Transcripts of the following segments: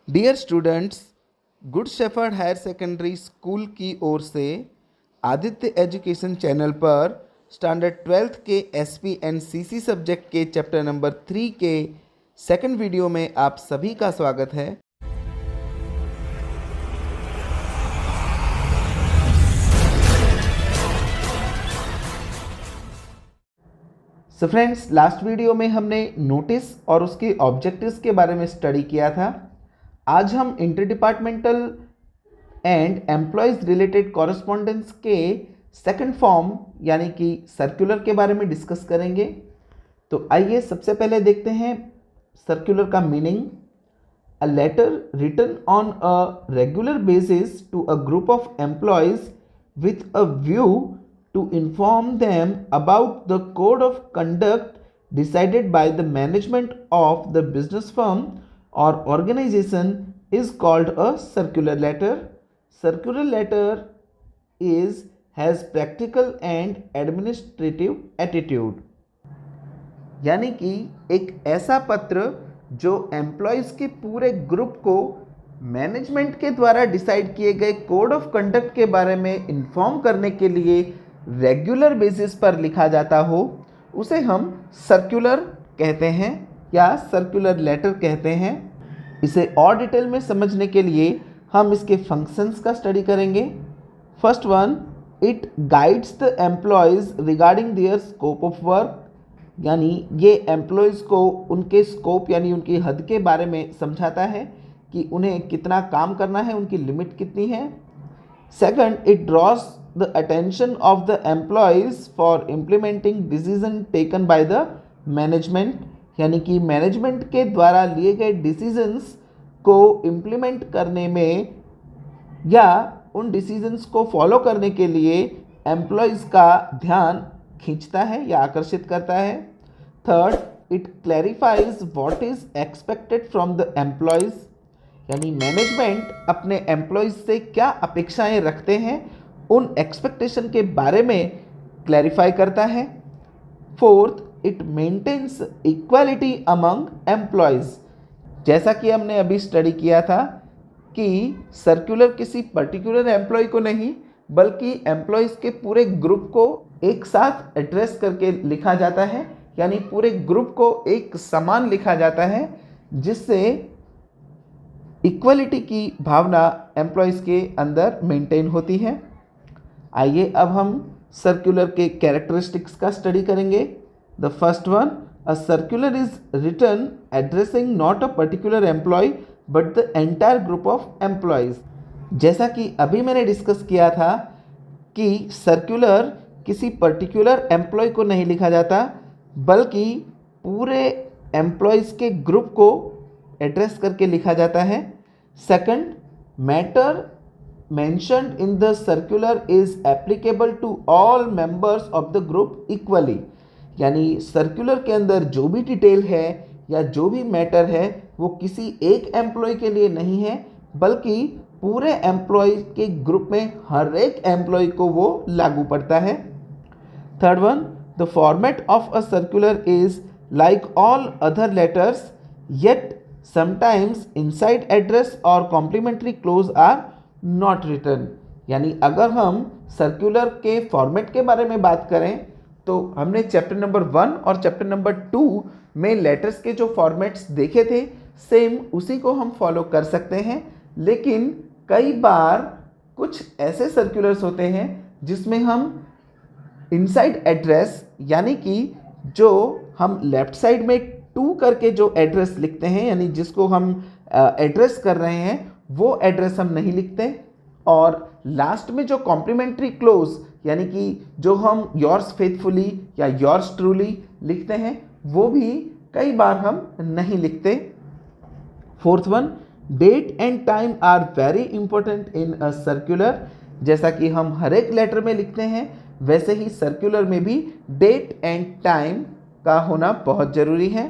Dear students, Good Shepherd Higher Secondary School की ओर से आदित्य एजुकेशन चैनल पर स्टैंडर्ड 12th के एसपी एंड सीसी सब्जेक्ट के चैप्टर नंबर 3 के सेकंड वीडियो में आप सभी का स्वागत है। सो फ्रेंड्स, लास्ट वीडियो में हमने नोटिस और उसके ऑब्जेक्टिव्स के बारे में स्टडी किया था। आज हम inter departmental and employees related correspondence के सेकंड फॉर्म यानी कि सर्कुलर के बारे में डिस्कस करेंगे। तो आइए सबसे पहले देखते हैं सर्कुलर का meaning. A letter written on a regular basis to a group of employees with a view to inform them about the code of conduct decided by the management of the business firm or organization is called a circular letter. Circular letter has practical and administrative attitude. यानी कि एक ऐसा पत्र जो employees के पूरे group को management के द्वारा डिसाइड किए गए कोड ऑफ कंडक्ट के बारे में इन्फॉर्म करने के लिए रेगुलर बेसिस पर लिखा जाता हो, उसे हम सर्कुलर कहते हैं या सर्कुलर लेटर कहते हैं। इसे और डिटेल में समझने के लिए हम इसके फंक्शंस का स्टडी करेंगे। First one, it guides the employees regarding their scope of work, यानी ये एम्प्लॉयज़ को उनके स्कोप यानी उनकी हद के बारे में समझाता है कि उन्हें कितना काम करना है, उनकी लिमिट कितनी है। Second, it drawers the attention of the employees for implementing decision taken by the management, यानी कि मैनेजमेंट के द्वारा लिए गए डिसीजंस को इम्प्लीमेंट करने में या उन डिसीजंस को फॉलो करने के लिए एम्प्लॉयज़ का ध्यान खींचता है या आकर्षित करता है। Third, it clarifies what is expected from the employees, यानी मैनेजमेंट अपने एम्प्लॉयज़ से क्या अपेक्षाएं रखते हैं, उन एक्सपेक्टेशन के बारे में क्लैरिफाई करता है। Fourth, it maintains equality among employees, जैसा कि हमने अभी स्टडी किया था कि सर्कुलर किसी पर्टिकुलर एम्प्लॉय को नहीं बल्कि एम्प्लॉयज़ के पूरे ग्रुप को एक साथ एड्रेस करके लिखा जाता है, यानी पूरे ग्रुप को एक समान लिखा जाता है, जिससे इक्वलिटी की भावना एम्प्लॉयज़ के अंदर मेंटेन होती है। आइए अब हम सर्कुलर के कैरेक्टरिस्टिक्स का स्टडी करेंगे। The first one, a circular is written addressing not a particular employee but the entire group of employees. जैसा कि अभी मैंने डिस्कस किया था कि सर्कुलर किसी पर्टिकुलर एम्प्लॉय को नहीं लिखा जाता बल्कि पूरे एम्प्लॉयज़ के ग्रुप को एड्रेस करके लिखा जाता है। Second, matter mentioned in the circular is applicable to all members of the group equally, यानी सर्कुलर के अंदर जो भी डिटेल है या जो भी मैटर है वो किसी एक एम्प्लॉय के लिए नहीं है बल्कि पूरे एम्प्लॉय के ग्रुप में हर एक एम्प्लॉय को वो लागू पड़ता है। Third one, the format of a circular is like all other letters yet sometimes inside address और complimentary close are not written, यानी अगर हम सर्कुलर के फॉर्मेट के बारे में बात करें तो हमने चैप्टर नंबर 1 और चैप्टर नंबर 2 में लेटर्स के जो फॉर्मेट्स देखे थे सेम उसी को हम फॉलो कर सकते हैं, लेकिन कई बार कुछ ऐसे सर्कुलर्स होते हैं जिसमें हम इनसाइड एड्रेस यानी कि जो हम लेफ्ट साइड में 2 करके जो एड्रेस लिखते हैं यानी जिसको हम एड्रेस कर रहे हैं वो एड्रेस हम नहीं लिखते, और लास्ट में जो कॉम्प्लीमेंट्री क्लोज यानी कि जो हम योर्स फेथफुली या योर्स ट्रूली लिखते हैं वो भी कई बार हम नहीं लिखते। Fourth one, date and time are very important in a circular, जैसा कि हम हर एक लेटर में लिखते हैं वैसे ही सर्कुलर में भी डेट एंड टाइम का होना बहुत ज़रूरी है।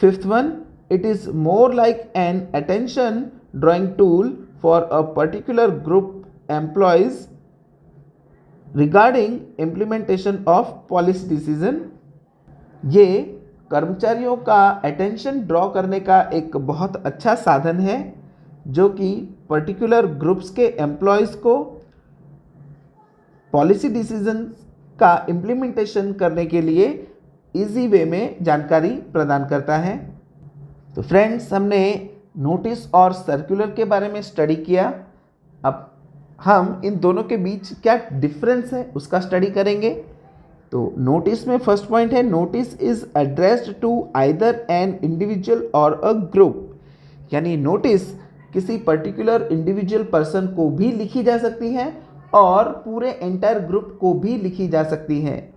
Fifth one, it is more like an attention drawing tool for a particular group employees regarding implementation of policy decision। ये कर्मचारियों का अटेंशन ड्रॉ करने का एक बहुत अच्छा साधन है, जो कि पर्टिकुलर ग्रुप्स के एम्प्लॉयज़ को पॉलिसी डिसीजन का इम्प्लीमेंटेशन करने के लिए इजी वे में जानकारी प्रदान करता है। तो फ्रेंड्स, हमने नोटिस और सर्कुलर के बारे में स्टडी किया। अब हम इन दोनों के बीच क्या डिफरेंस है उसका स्टडी करेंगे। तो नोटिस में फर्स्ट पॉइंट है, notice is addressed to either an individual or a group. यानी नोटिस किसी पर्टिकुलर इंडिविजुअल पर्सन को भी लिखी जा सकती है और पूरे एंटायर ग्रुप को भी लिखी जा सकती है।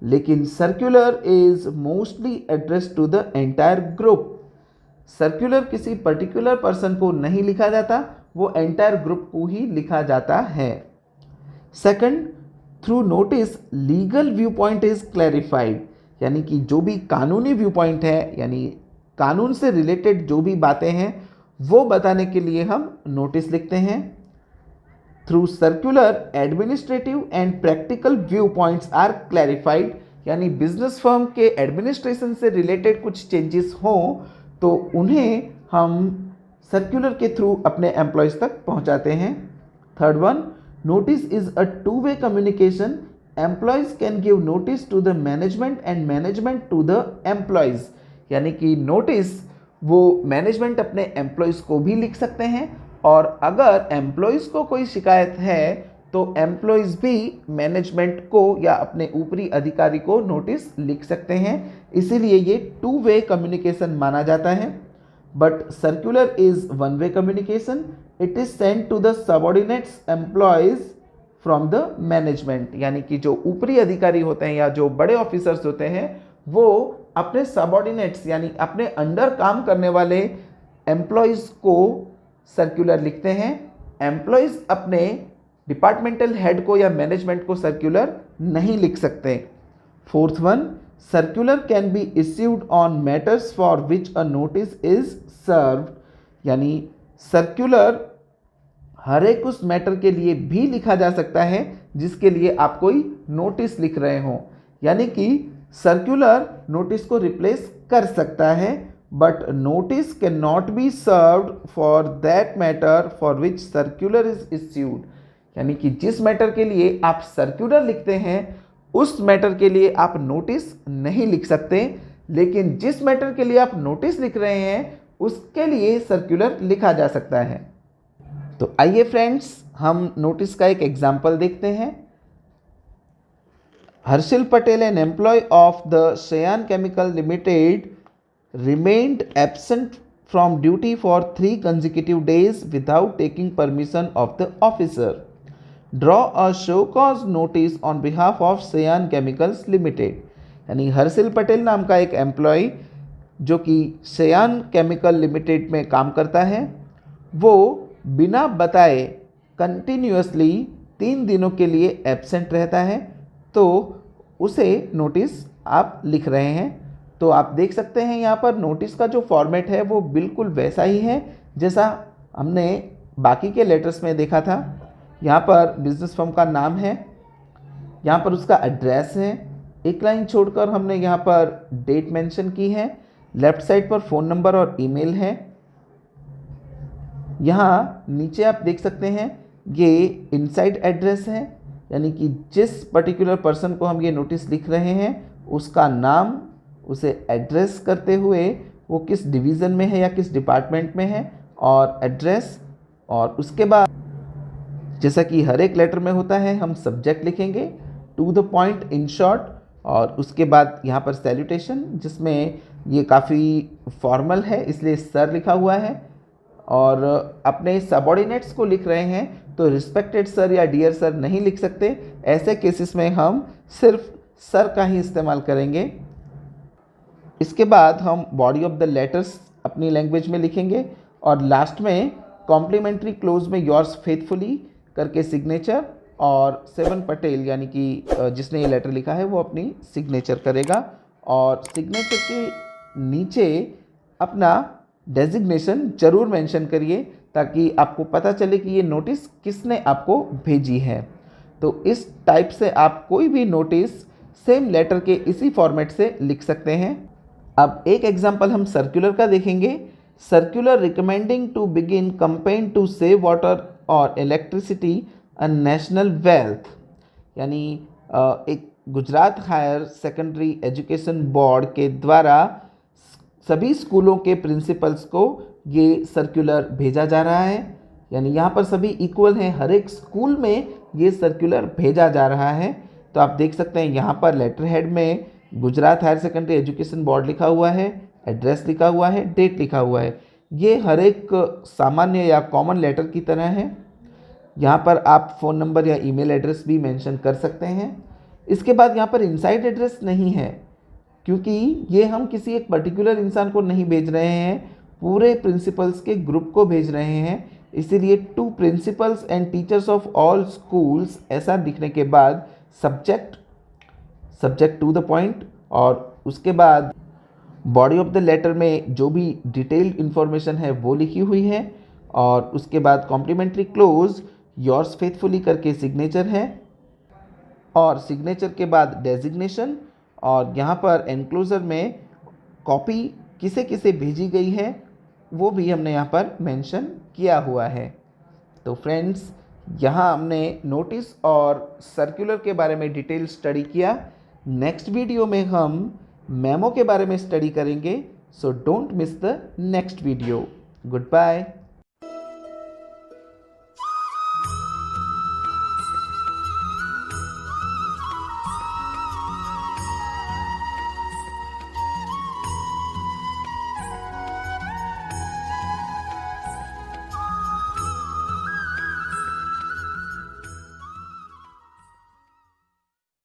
लेकिन circular is mostly addressed to the entire group. Circular किसी पर्टिकुलर पर्सन को नहीं लिखा जाता, वो एंटायर ग्रुप को ही लिखा जाता है। Second, through notice legal view point is clarified. यानी कि जो भी कानूनी व्यू पॉइंट है, यानी कानून से रिलेटेड जो भी बातें हैं वो बताने के लिए हम नोटिस लिखते हैं। Through circular administrative and practical view points are clarified. यानी बिजनेस फर्म के एडमिनिस्ट्रेशन से रिलेटेड कुछ चेंजेस हों तो उन्हें हम सर्कुलर के थ्रू अपने एम्प्लॉयज़ तक पहुंचाते हैं। Third one, notice is a two way communication. Employees can give notice to the management and management to the employees. यानी कि नोटिस वो मैनेजमेंट अपने एम्प्लॉयज़ को भी लिख सकते हैं, और अगर एम्प्लॉयज़ को कोई शिकायत है तो एम्प्लॉयज़ भी मैनेजमेंट को या अपने ऊपरी अधिकारी को नोटिस लिख सकते हैं। इसीलिए ये टू वे कम्युनिकेशन माना जाता है। But circular is one way communication. It is send to the subordinates employees from the management. यानी कि जो ऊपरी अधिकारी होते हैं या जो बड़े ऑफिसर्स होते हैं वो अपने सबऑर्डिनेट्स यानी अपने अंडर काम करने वाले एम्प्लॉयज़ को सर्कुलर लिखते हैं। एम्प्लॉयज़ अपने डिपार्टमेंटल हेड को या मैनेजमेंट को सर्कुलर नहीं लिख सकते। Fourth one, circular can be issued on matters for which a notice is served. यानी सर्कुलर हर एक उस मैटर के लिए भी लिखा जा सकता है जिसके लिए आप कोई नोटिस लिख रहे हो। यानी कि सर्कुलर नोटिस को रिप्लेस कर सकता है, but notice can not be served for that matter for which circular is issued. यानी कि जिस मैटर के लिए आप सर्कुलर लिखते हैं उस मैटर के लिए आप नोटिस नहीं लिख सकते, लेकिन जिस मैटर के लिए आप नोटिस लिख रहे हैं उसके लिए सर्कुलर लिखा जा सकता है। तो आइए फ्रेंड्स, हम नोटिस का एक एग्जाम्पल देखते हैं। Harshil Patel, an employee of the Sheyan chemical limited, remained absent from duty for 3 consecutive days without taking permission of the officer. Draw a show cause notice on behalf of Sheyan Chemicals Limited. यानी हर्षिल पटेल नाम का एक employ जो कि शेयान chemical limited में काम करता है, वो बिना बताए कंटिन्यूसली 3 दिनों के लिए एब्सेंट रहता है, तो उसे नोटिस आप लिख रहे हैं। तो आप देख सकते हैं यहाँ पर नोटिस का जो फॉर्मेट है वो बिल्कुल वैसा ही है जैसा हमने बाकी के लेटर्स में देखा था। यहाँ पर बिजनेस फर्म का नाम है, यहाँ पर उसका एड्रेस है, एक लाइन छोड़कर हमने यहाँ पर डेट मेंशन की है, लेफ्ट साइड पर फ़ोन नंबर और ईमेल है। यहाँ नीचे आप देख सकते हैं ये इनसाइड एड्रेस है, यानी कि जिस पर्टिकुलर पर्सन को हम ये नोटिस लिख रहे हैं उसका नाम, उसे एड्रेस करते हुए वो किस डिवीज़न में है या किस डिपार्टमेंट में है और एड्रेस, और उसके बाद जैसा कि हर एक लेटर में होता है हम सब्जेक्ट लिखेंगे to the point in short, और उसके बाद यहाँ पर सैल्यूटेशन, जिसमें ये काफ़ी फॉर्मल है इसलिए सर लिखा हुआ है, और अपने सबऑर्डिनेट्स को लिख रहे हैं तो रिस्पेक्टेड सर या डियर सर नहीं लिख सकते। ऐसे केसेस में हम सिर्फ सर का ही इस्तेमाल करेंगे। इसके बाद हम बॉडी ऑफ द लेटर्स अपनी लैंग्वेज में लिखेंगे और लास्ट में कॉम्प्लीमेंट्री क्लोज में योर्स फेथफुली करके सिग्नेचर, और 7 पटेल यानी कि जिसने ये लेटर लिखा है वो अपनी सिग्नेचर करेगा, और सिग्नेचर के नीचे अपना डेजिग्नेशन ज़रूर मेंशन करिए ताकि आपको पता चले कि ये नोटिस किसने आपको भेजी है। तो इस टाइप से आप कोई भी नोटिस सेम लेटर के इसी फॉर्मेट से लिख सकते हैं। अब एक एग्जांपल हम सर्कुलर का देखेंगे। Circular recommending to begin campaign to save water और इलेक्ट्रिसिटी अ नेशनल वेल्थ, यानी एक Gujarat Higher Secondary Education Board के द्वारा सभी स्कूलों के प्रिंसिपल्स को ये सर्कुलर भेजा जा रहा है। यानी यहाँ पर सभी इक्वल हैं, हर एक स्कूल में ये सर्कुलर भेजा जा रहा है। तो आप देख सकते हैं यहाँ पर लेटर हेड में Gujarat Higher Secondary Education Board लिखा हुआ है, एड्रेस लिखा हुआ है, डेट लिखा हुआ है। ये हर एक सामान्य या कॉमन लेटर की तरह है। यहाँ पर आप फ़ोन नंबर या ईमेल एड्रेस भी मेंशन कर सकते हैं। इसके बाद यहाँ पर इनसाइड एड्रेस नहीं है, क्योंकि ये हम किसी एक पर्टिकुलर इंसान को नहीं भेज रहे हैं, पूरे प्रिंसिपल्स के ग्रुप को भेज रहे हैं। इसीलिए to principles and teachers of all schools ऐसा लिखने के बाद सब्जेक्ट टू द पॉइंट, और उसके बाद बॉडी ऑफ द लेटर में जो भी डिटेल्ड इन्फॉर्मेशन है वो लिखी हुई है, और उसके बाद कॉम्प्लीमेंट्री क्लोज योर्स फेथफुली करके सिग्नेचर है, और सिग्नेचर के बाद डेजिग्नेशन, और यहाँ पर एनक्लोजर में कॉपी किसे किसे भेजी गई है वो भी हमने यहाँ पर मेंशन किया हुआ है। तो फ्रेंड्स, यहाँ हमने नोटिस और सर्कुलर के बारे में डिटेल स्टडी किया। नेक्स्ट वीडियो में हम मेमो के बारे में स्टडी करेंगे। So don't miss the next video. Good bye.